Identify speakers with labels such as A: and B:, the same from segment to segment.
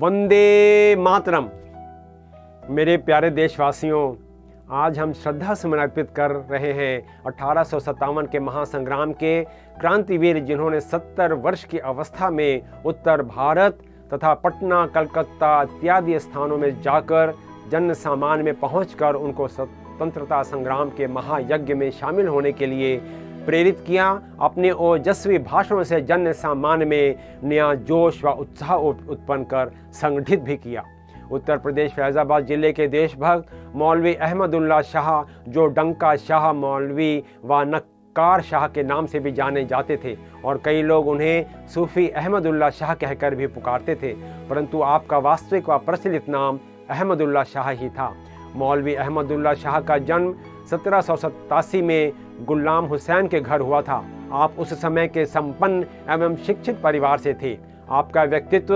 A: वंदे मातरम। मेरे प्यारे देशवासियों, आज हम श्रद्धा सुमन अर्पित कर रहे हैं 1857 के महासंग्राम के क्रांतिवीर, जिन्होंने 70 वर्ष की अवस्था में उत्तर भारत तथा पटना, कलकत्ता इत्यादि स्थानों में जाकर जन सामान्य में पहुंचकर उनको स्वतंत्रता संग्राम के महायज्ञ में शामिल होने के लिए प्रेरित किया। अपने ओजस्वी भाषणों से जन सामान्य में नया जोश व उत्साह उत्पन्न कर संगठित भी किया। उत्तर प्रदेश फैजाबाद जिले के देशभक्त मौलवी अहमदुल्ला शाह, जो डंका शाह मौलवी व नक्कार शाह के नाम से भी जाने जाते थे और कई लोग उन्हें सूफी अहमदुल्ला शाह कहकर भी पुकारते थे, परंतु आपका वास्तविक व प्रचलित नाम अहमदुल्ला शाह ही था। मौलवी अहमदुल्ला शाह का जन्म 1787 में गुलाम हुसैन के घर हुआ था। आप उस समय के संपन्न एवं शिक्षित परिवार से थे। आपका व्यक्तित्व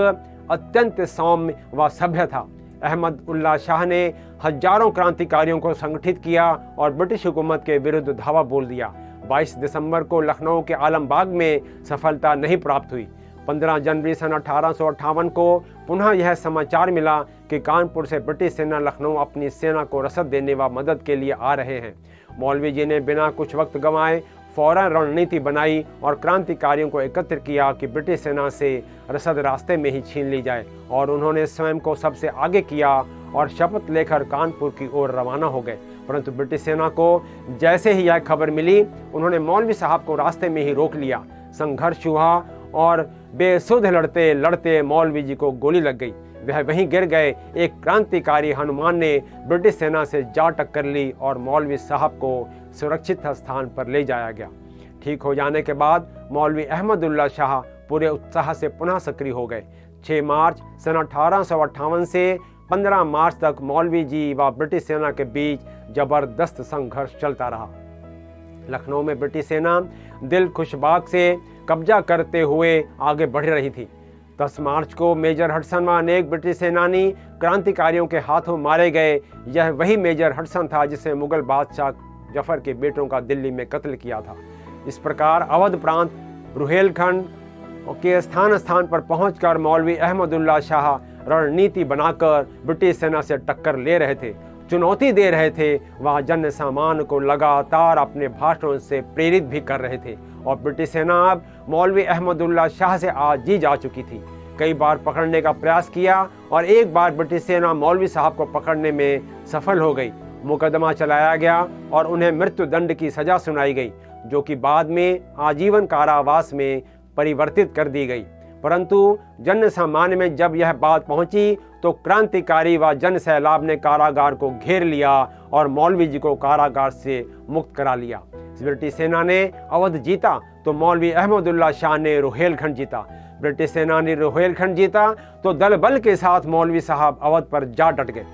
A: अत्यंत सौम्य व सभ्य था। अहमदुल्ला शाह ने हजारों क्रांतिकारियों को संगठित किया और ब्रिटिश हुकूमत के विरुद्ध धावा बोल दिया। 22 दिसंबर को लखनऊ के आलमबाग में सफलता नहीं प्राप्त हुई। 15 जनवरी सन 1858 को पुनः यह समाचार मिला कि कानपुर से ब्रिटिश सेना लखनऊ अपनी सेना को रसद देने व मदद के लिए आ रहे हैं। मौलवी जी ने बिना कुछ वक्त गंवाए फौरन रणनीति बनाई और क्रांतिकारियों को एकत्र किया कि ब्रिटिश सेना से रसद रास्ते में ही छीन ली जाए, और उन्होंने स्वयं को सबसे आगे किया और शपथ लेकर कानपुर की ओर रवाना हो गए। परंतु ब्रिटिश सेना को जैसे ही यह खबर मिली, उन्होंने मौलवी साहब को रास्ते में ही रोक लिया। संघर्ष हुआ और बेसुध लड़ते लड़ते मौलवी जी को गोली लग गई। वह वहीं गिर गए। एक क्रांतिकारी हनुमान ने ब्रिटिश सेना से जा टक्कर ली और मौलवी साहब को सुरक्षित स्थान पर ले जाया गया। ठीक हो जाने के बाद मौलवी अहमदुल्ला शाह पूरे उत्साह से पुनः सक्रिय हो गए। 6 मार्च सन 1858 से 15 मार्च तक मौलवी जी व ब्रिटिश सेना के बीच जबरदस्त संघर्ष चलता रहा। लखनऊ में ब्रिटिश सेना दिल खुशबाग से कब्जा करते हुए आगे बढ़ रही थी। 10 मार्च को मेजर हडसन व अनेक ब्रिटिश सेनानी क्रांतिकारियों के हाथों मारे गए। यह वही मेजर हडसन था जिसे मुगल बादशाह जफर के बेटों का दिल्ली में कत्ल किया था। इस प्रकार अवध प्रांत रुहेलखंड के स्थान स्थान पर पहुंचकर मौलवी अहमदुल्ला शाह रणनीति बनाकर ब्रिटिश सेना से टक्कर ले रहे थे, चुनौती दे रहे थे। वह जन सामान्य को लगातार अपने भाषणों से प्रेरित भी कर रहे थे और ब्रिटिश सेना अब मौलवी अहमदुल्ला शाह से आजी जा चुकी थी। कई बार पकड़ने का प्रयास किया और एक बार ब्रिटिश सेना मौलवी साहब को पकड़ने में सफल हो गई। मुकदमा चलाया गया और उन्हें मृत्यु दंड की सजा सुनाई गई, जो कि बाद में आजीवन कारावास में परिवर्तित कर दी गई। परंतु जन सामान्य में जब यह बात पहुंची तो क्रांतिकारी व जन सैलाब ने कारागार को घेर लिया और मौलवी जी को कारागार से मुक्त करा लिया। ब्रिटिश सेना ने अवध जीता तो मौलवी अहमदुल्ला शाह ने रुहेलखंड जीता। ब्रिटिश सेना ने रुहेलखंड जीता तो दल बल के साथ मौलवी साहब अवध पर जा डट गए।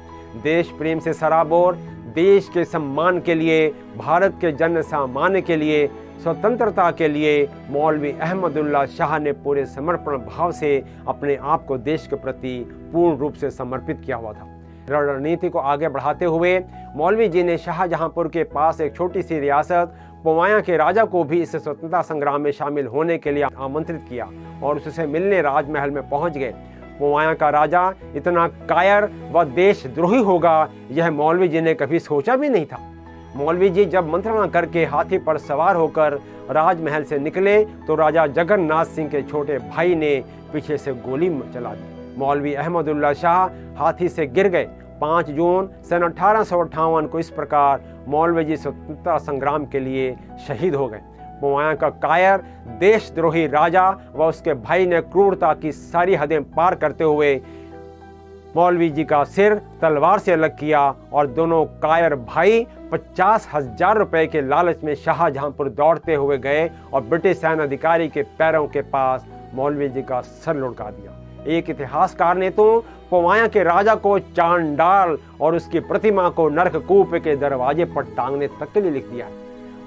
A: देश प्रेम से सराबोर, देश के सम्मान के लिए, भारत के जन सामान्य के लिए, स्वतंत्रता के लिए मौलवी अहमदुल्ला शाह ने पूरे समर्पण भाव से अपने आप को देश के प्रति पूर्ण रूप से समर्पित किया हुआ था। रणनीति को आगे बढ़ाते हुए मौलवी जी ने शाहजहांपुर के पास एक छोटी सी रियासत पोवाया के राजा को भी इस स्वतंत्रता संग्राम में शामिल होने के लिए आमंत्रित किया और उससे मिलने राजमहल में पहुंच गए। पोवाया का राजा इतना कायर व देशद्रोही होगा, यह मौलवी जी ने कभी सोचा भी नहीं था। मौलवी जी जब मंत्रणा करके हाथी पर सवार होकर राजमहल से निकले तो राजा जगन्नाथ सिंह के छोटे भाई ने पीछे से गोली चला दी। मौलवी अहमदुल्ला शाह हाथी से गिर गए। 5 जून सन 1858 को इस प्रकार मौलवी जी स्वतंत्रता संग्राम के लिए शहीद हो गए। पोवाया का कायर देशद्रोही राजा व उसके भाई ने क्रूरता की सारी हदें पार करते हुए मौलवी जी का सिर तलवार से अलग किया और दोनों कायर भाई 50,000 रुपए के लालच में शाहजहांपुर दौड़ते हुए गए और ब्रिटिश सेना अधिकारी के पैरों के पास मौलवी जी का सर लुढ़का दिया। एक इतिहासकार ने तो पोवाया के राजा को चांडाल और उसकी प्रतिमा को नरककूप के दरवाजे पर टांगने तक के लिए लिख दिया।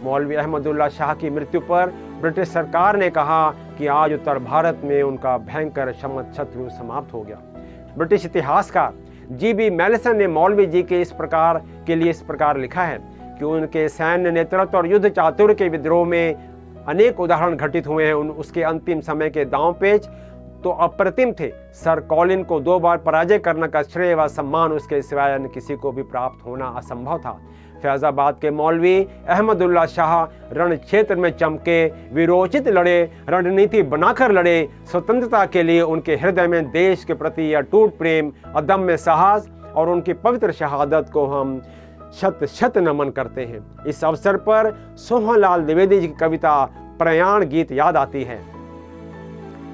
A: मौलवी अहमदुल्ला शाह की मृत्यु पर ब्रिटिश सरकार ने कहा कि आज उत्तर भारत में उनका भयंकर शत्रु समाप्त हो गया। ब्रिटिश इतिहासकार जी.बी. मैलिसन ने मौलवी जी के इस प्रकार लिखा है कि उनके सैन्य नेतृत्व और युद्ध चातुर्य के विद्रोह में अनेक उदाहरण घटित हुए हैं। उसके अंतिम समय के दांव पेच तो अप्रतिम थे। सर कॉलिन को 2 बार पराजय करने का श्रेय व सम्मान उसके सिवाय अन्य किसी को भी प्राप्त होना असंभव था। फैजाबाद के मौलवी अहमदुल्ला शाह रण क्षेत्र में चमके, विरोचित लड़े, रणनीति बनाकर लड़े। स्वतंत्रता के लिए उनके हृदय में देश के प्रति अटूट प्रेम, अदम्य साहस और उनकी पवित्र शहादत को हम शत शत नमन करते हैं। इस अवसर पर सोहनलाल द्विवेदी जी की कविता प्रयाण गीत याद आती है।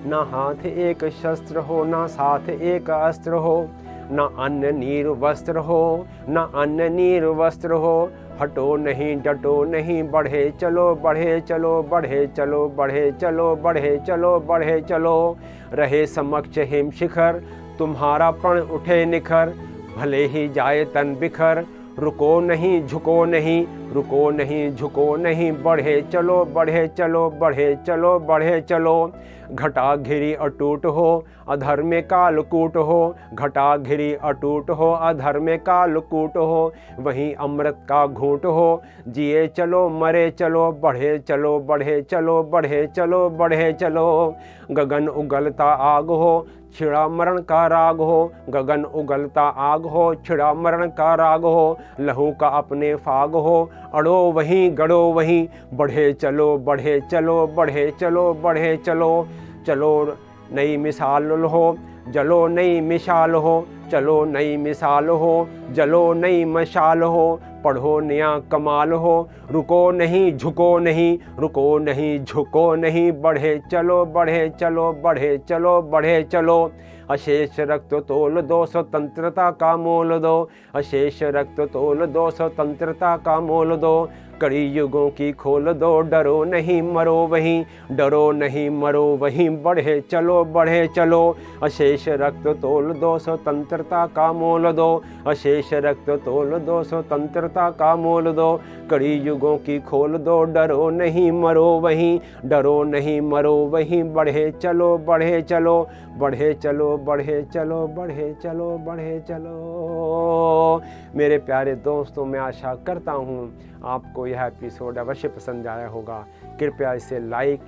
A: ना हाथ एक शस्त्र हो, ना साथ एक अस्त्र हो, ना अन्न नीर वस्त्र हो, ना अन्न नीर वस्त्र हो। हटो नहीं डटो नहीं, बढ़े चलो बढ़े चलो बढ़े चलो बढ़े चलो बढ़े चलो बढ़े चलो। रहे समक्ष हिम शिखर, तुम्हारा प्रण उठे निखर, भले ही जाए तन बिखर। रुको नहीं झुको नहीं, रुको नहीं झुको नहीं, बढ़े चलो बढ़े चलो बढ़े चलो बढ़े चलो। घटा घिरी अटूट हो, अधर्म कालकूट हो, घटा घिरी अटूट हो, अधर्म कालकूट हो। वहीं अमृत का घूंट हो, जिए चलो मरे चलो, बढ़े चलो बढ़े चलो बढ़े चलो बढ़े चलो। गगन उगलता आग हो, छिड़ा मरण का राग हो, गगन उगलता आग हो, छिड़ा मरण का राग हो। लहू का अपने फाग हो, अड़ो वहीं गड़ो वहीं, बढ़े चलो बढ़े चलो बढ़े चलो बढ़े चलो। चलो नई मिसाल हो, जलो नई मिसाल हो, चलो नई मिसाल हो, जलो नई मशाल हो। पढ़ो नया कमाल हो, रुको नहीं झुको नहीं, रुको नहीं झुको नहीं, बढ़े चलो बढ़े चलो बढ़े चलो बढ़े चलो। अशेष रक्त तोल दो, स्वतंत्रता का मोल दो, अशेष रक्त तोल दो, स्वतंत्रता का मोल दो। कड़ी युगों की खोल दो, डरो नहीं मरो वहीं, डरो नहीं मरो वहीं, बढ़े चलो बढ़े चलो। अशेष रक्त तोल दो, स्वतंत्रता का मोल दो, अशेष रक्त तोल दो, स्वतंत्रता का मोल दो। कड़ी युगों की खोल दो, डरो नहीं मरो वहीं, डरो नहीं मरो वहीं, बढ़े चलो बढ़े चलो बढ़े चलो बढ़े चलो बढ़े चलो बढ़े चलो। मेरे प्यारे दोस्तों, मैं आशा करता हूँ आपको यह एपिसोड अवश्य पसंद आया होगा। कृपया इसे लाइक,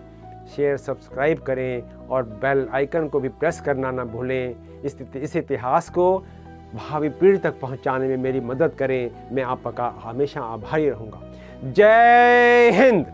A: शेयर, सब्सक्राइब करें और बेल आइकन को भी प्रेस करना ना भूलें। इस इतिहास को भावी पीढ़ी तक पहुंचाने में मेरी मदद करें। मैं आपका हमेशा आभारी रहूँगा। जय हिंद।